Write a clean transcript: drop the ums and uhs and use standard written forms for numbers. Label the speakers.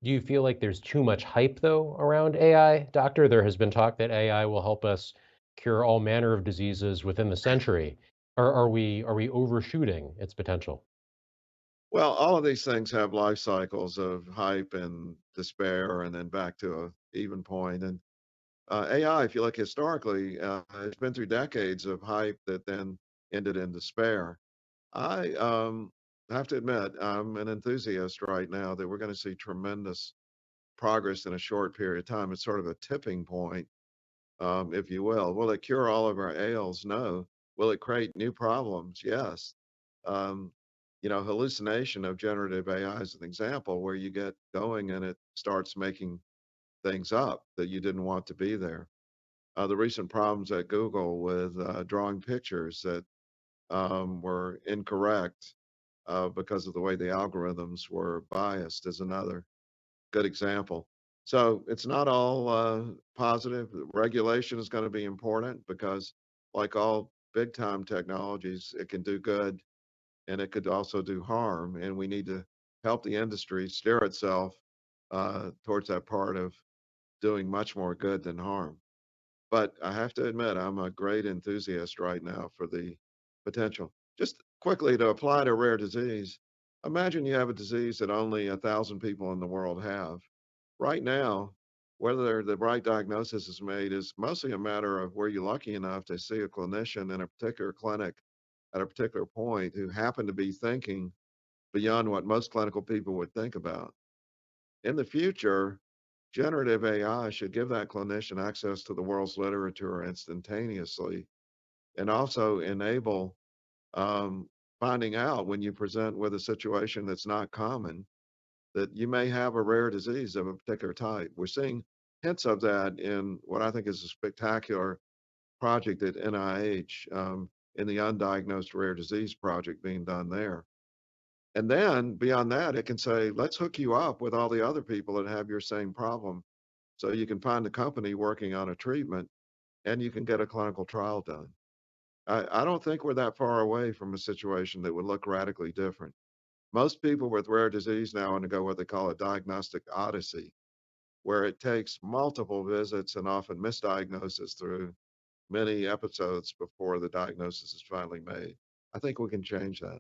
Speaker 1: Do you feel like there's too much hype, though, around AI, doctor? There has been talk that AI will help us cure all manner of diseases within the century. Are we overshooting its potential?
Speaker 2: Well, all of these things have life cycles of hype and despair and then back to a even point. And AI, if you look historically, it's been through decades of hype that then ended in despair. I have to admit, I'm an enthusiast right now that we're going to see tremendous progress in a short period of time. It's sort of a tipping point, if you will. Will it cure all of our ails? No. Will it create new problems? Yes. Um, hallucination of generative AI is an example where you get going and it starts making things up that you didn't want to be there. The recent problems at Google with drawing pictures that were incorrect because of the way the algorithms were biased is another good example. So it's not all positive. Regulation is going to be important because, like all big time technologies, it can do good and it could also do harm. And we need to help the industry steer itself towards that part of doing much more good than harm. But I have to admit, I'm a great enthusiast right now for the potential. Just quickly to apply to rare disease, imagine you have a disease that only 1,000 people in the world have. Right now, whether the right diagnosis is made is mostly a matter of were you lucky enough to see a clinician in a particular clinic at a particular point who happened to be thinking beyond what most clinical people would think about. In the future, generative AI should give that clinician access to the world's literature instantaneously and also enable um, finding out when you present with a situation that's not common that you may have a rare disease of a particular type. We're seeing hints of that in what I think is a spectacular project at NIH in the undiagnosed rare disease project being done there. And then beyond that, it can say, let's hook you up with all the other people that have your same problem. So you can find a company working on a treatment and you can get a clinical trial done. I don't think we're that far away from a situation that would look radically different. Most people with rare disease now undergo what they call a diagnostic odyssey, where it takes multiple visits and often misdiagnosis through many episodes before the diagnosis is finally made. I think we can change that.